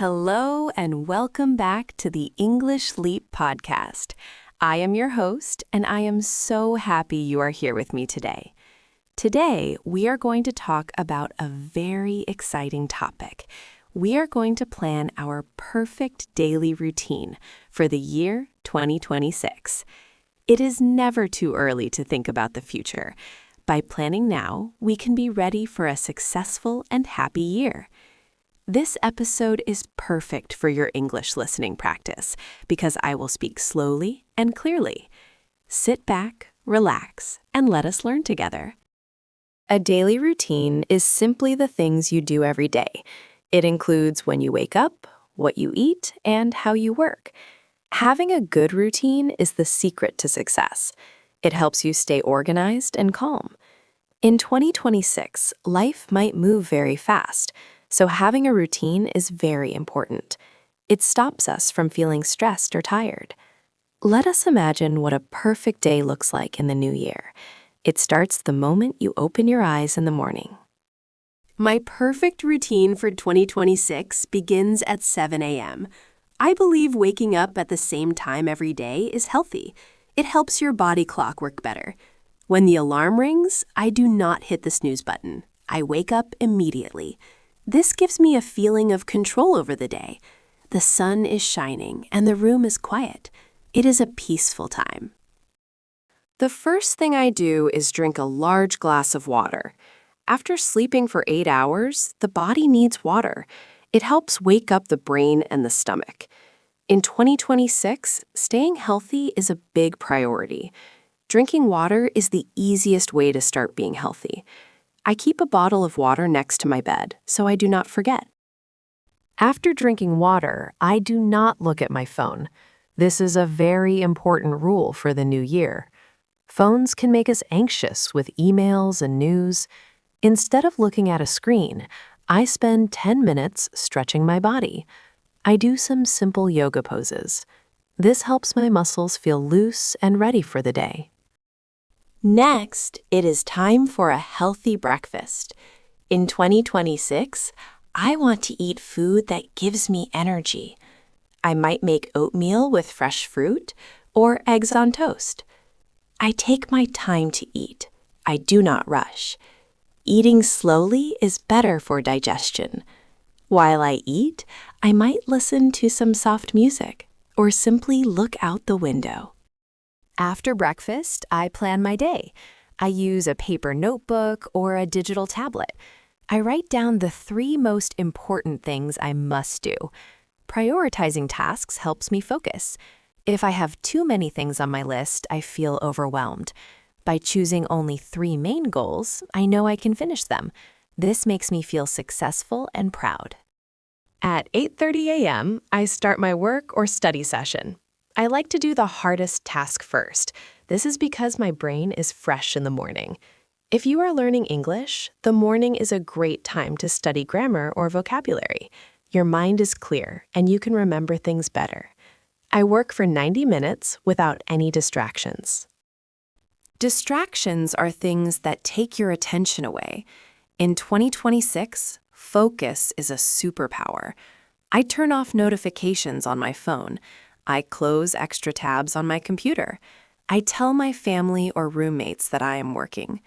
Hello and welcome back to the English Leap podcast. I am your host, and I am so happy you are here with me today. Today, we are going to talk about a very exciting topic. We are going to plan our perfect daily routine for the year 2026. It is never too early to think about the future. By planning now, we can be ready for a successful and happy year. This episode is perfect for your English listening practice because I will speak slowly and clearly. Sit back, relax, and let us learn together. A daily routine is simply the things you do every day. It includes when you wake up, what you eat, and how you work. Having a good routine is the secret to success. It helps you stay organized and calm. In 2026, life might move very fast. So having a routine is very important. It stops us from feeling stressed or tired. Let us imagine what a perfect day looks like in the new year. It starts the moment you open your eyes in the morning. My perfect routine for 2026 begins at 7 a.m. I believe waking up at the same time every day is healthy. It helps your body clock work better. When the alarm rings, I do not hit the snooze button. I wake up immediately. This gives me a feeling of control over the day. The sun is shining and the room is quiet. It is a peaceful time. The first thing I do is drink a large glass of water. After sleeping for 8 hours, the body needs water. It helps wake up the brain and the stomach. In 2026, staying healthy is a big priority. Drinking water is the easiest way to start being healthy. I keep a bottle of water next to my bed so I do not forget. After drinking water, I do not look at my phone. This is a very important rule for the new year. Phones can make us anxious with emails and news. Instead of looking at a screen, I spend 10 minutes stretching my body. I do some simple yoga poses. This helps my muscles feel loose and ready for the day. Next, it is time for a healthy breakfast. In 2026, I want to eat food that gives me energy. I might make oatmeal with fresh fruit or eggs on toast. I take my time to eat. I do not rush. Eating slowly is better for digestion. While I eat, I might listen to some soft music or simply look out the window. After breakfast, I plan my day. I use a paper notebook or a digital tablet. I write down the 3 most important things I must do. Prioritizing tasks helps me focus. If I have too many things on my list, I feel overwhelmed. By choosing only 3 main goals, I know I can finish them. This makes me feel successful and proud. At 8:30 a.m., I start my work or study session. I like to do the hardest task first. This is because my brain is fresh in the morning. If you are learning English, the morning is a great time to study grammar or vocabulary. Your mind is clear and you can remember things better. I work for 90 minutes without any distractions. Distractions are things that take your attention away. In 2026, focus is a superpower. I turn off notifications on my phone. I close extra tabs on my computer. I tell my family or roommates that I am working.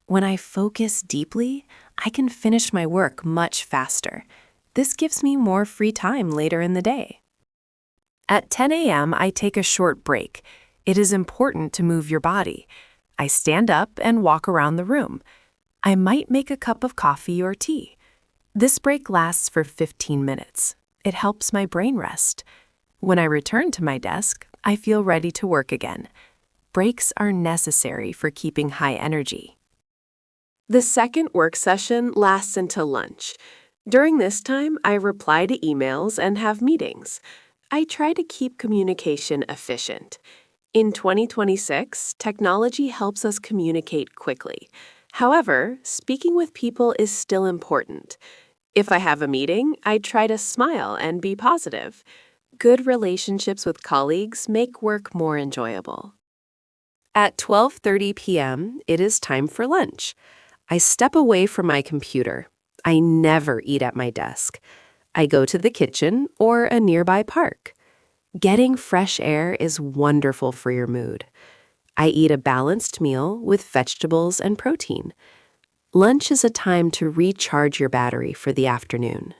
When I focus deeply, I can finish my work much faster. This gives me more free time later in the day. At 10 a.m., I take a short break. It is important to move your body. I stand up and walk around the room. I might make a cup of coffee or tea. This break lasts for 15 minutes. It helps my brain rest. When I return to my desk, I feel ready to work again. Breaks are necessary for keeping high energy. The second work session lasts until lunch. During this time, I reply to emails and have meetings. I try to keep communication efficient. In 2026, technology helps us communicate quickly. However, speaking with people is still important. If I have a meeting, I try to smile and be positive. Good relationships with colleagues make work more enjoyable. At 12:30 p.m., it is time for lunch. I step away from my computer. I never eat at my desk. I go to the kitchen or a nearby park. Getting fresh air is wonderful for your mood. I eat a balanced meal with vegetables and protein. Lunch is a time to recharge your battery for the afternoon.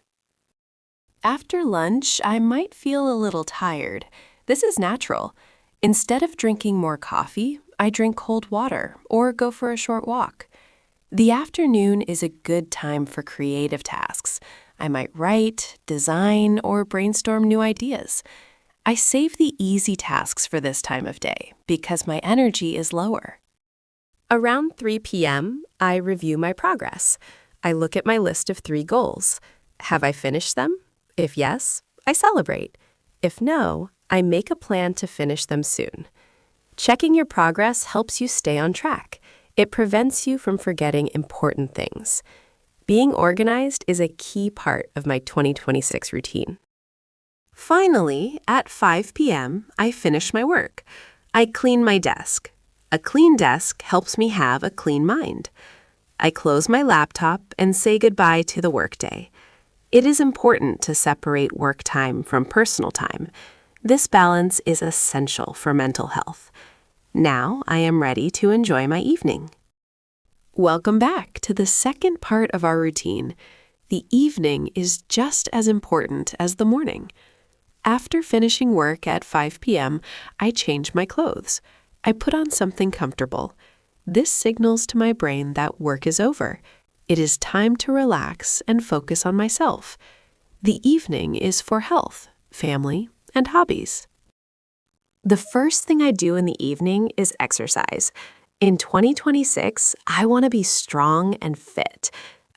After lunch, I might feel a little tired. This is natural. Instead of drinking more coffee, I drink cold water or go for a short walk. The afternoon is a good time for creative tasks. I might write, design, or brainstorm new ideas. I save the easy tasks for this time of day because my energy is lower. Around 3 p.m., I review my progress. I look at my list of 3 goals. Have I finished them? If yes, I celebrate. If no, I make a plan to finish them soon. Checking your progress helps you stay on track. It prevents you from forgetting important things. Being organized is a key part of my 2026 routine. Finally, at 5 p.m., I finish my work. I clean my desk. A clean desk helps me have a clean mind. I close my laptop and say goodbye to the workday. It is important to separate work time from personal time. This balance is essential for mental health. Now I am ready to enjoy my evening. Welcome back to the second part of our routine. The evening is just as important as the morning. After finishing work at 5 p.m., I change my clothes. I put on something comfortable. This signals to my brain that work is over. It is time to relax and focus on myself. The evening is for health, family, and hobbies. The first thing I do in the evening is exercise. In 2026, I want to be strong and fit.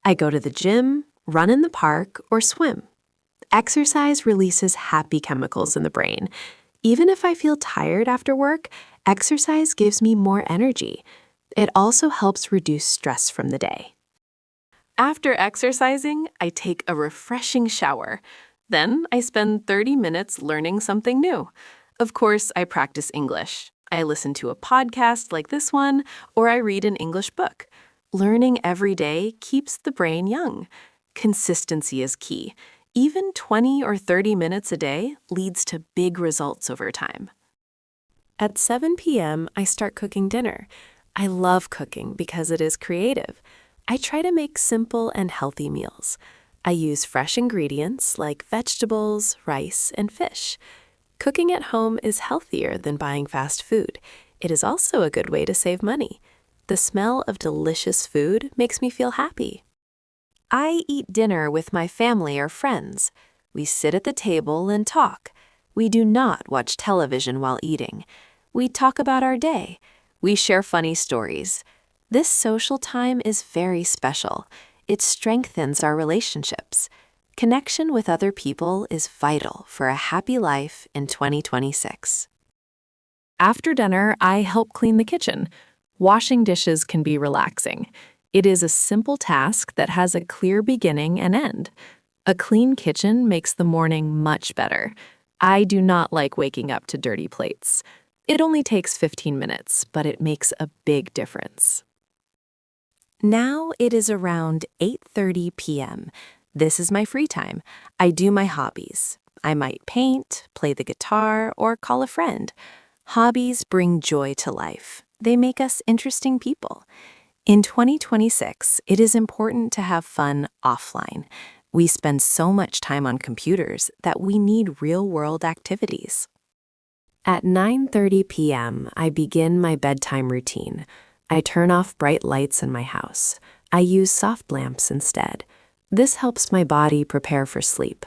I go to the gym, run in the park, or swim. Exercise releases happy chemicals in the brain. Even if I feel tired after work, exercise gives me more energy. It also helps reduce stress from the day. After exercising, I take a refreshing shower. Then I spend 30 minutes learning something new. Of course, I practice English. I listen to a podcast like this one, or I read an English book. Learning every day keeps the brain young. Consistency is key. Even 20 or 30 minutes a day leads to big results over time. At 7 p.m., I start cooking dinner. I love cooking because it is creative. I try to make simple and healthy meals. I use fresh ingredients like vegetables, rice, and fish. Cooking at home is healthier than buying fast food. It is also a good way to save money. The smell of delicious food makes me feel happy. I eat dinner with my family or friends. We sit at the table and talk. We do not watch television while eating. We talk about our day. We share funny stories. This social time is very special. It strengthens our relationships. Connection with other people is vital for a happy life in 2026. After dinner, I help clean the kitchen. Washing dishes can be relaxing. It is a simple task that has a clear beginning and end. A clean kitchen makes the morning much better. I do not like waking up to dirty plates. It only takes 15 minutes, but it makes a big difference. Now it is around 8:30 p.m. This is my free time. I do my hobbies. I might paint, play the guitar, or call a friend. Hobbies bring joy to life. They make us interesting people. In 2026, it is important to have fun offline. We spend so much time on computers that we need real-world activities. At 9:30 p.m., I begin my bedtime routine. I turn off bright lights in my house. I use soft lamps instead. This helps my body prepare for sleep.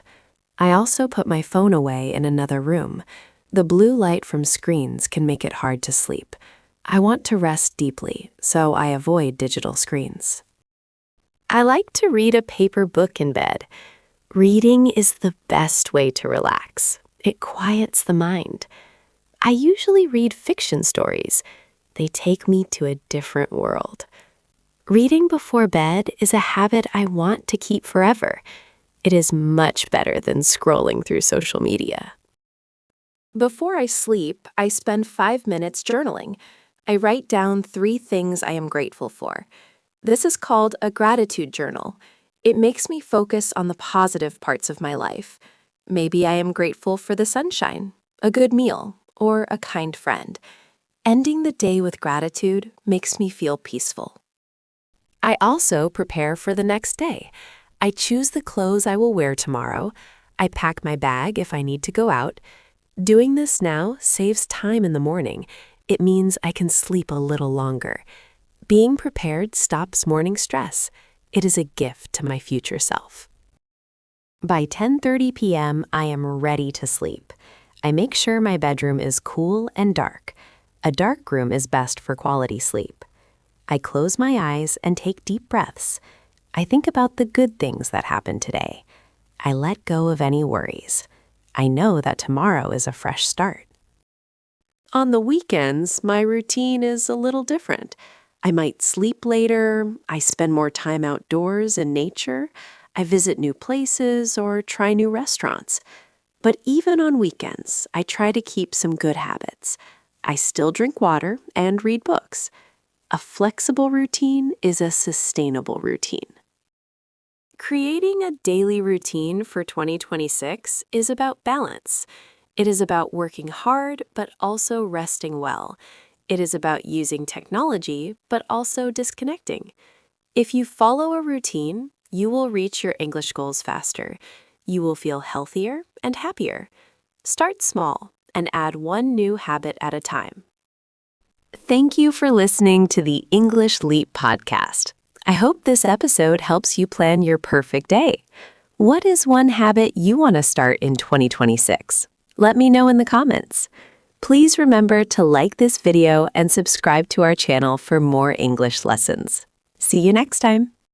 I also put my phone away in another room. The blue light from screens can make it hard to sleep. I want to rest deeply, so I avoid digital screens. I like to read a paper book in bed. Reading is the best way to relax. It quiets the mind. I usually read fiction stories. They take me to a different world. Reading before bed is a habit I want to keep forever. It is much better than scrolling through social media. Before I sleep, I spend 5 minutes journaling. I write down 3 things I am grateful for. This is called a gratitude journal. It makes me focus on the positive parts of my life. Maybe I am grateful for the sunshine, a good meal, or a kind friend. Ending the day with gratitude makes me feel peaceful. I also prepare for the next day. I choose the clothes I will wear tomorrow. I pack my bag if I need to go out. Doing this now saves time in the morning. It means I can sleep a little longer. Being prepared stops morning stress. It is a gift to my future self. By 10:30 p.m., I am ready to sleep. I make sure my bedroom is cool and dark. A dark room is best for quality sleep. I close my eyes and take deep breaths. I think about the good things that happened today. I let go of any worries. I know that tomorrow is a fresh start. On the weekends, my routine is a little different. I might sleep later, I spend more time outdoors in nature, I visit new places or try new restaurants. But even on weekends, I try to keep some good habits. I still drink water and read books. A flexible routine is a sustainable routine. Creating a daily routine for 2026 is about balance. It is about working hard, but also resting well. It is about using technology, but also disconnecting. If you follow a routine, you will reach your English goals faster. You will feel healthier and happier. Start small and add one new habit at a time. Thank you for listening to the English Leap podcast. I hope this episode helps you plan your perfect day. What is one habit you want to start in 2026? Let me know in the comments. Please remember to like this video and subscribe to our channel for more English lessons. See you next time.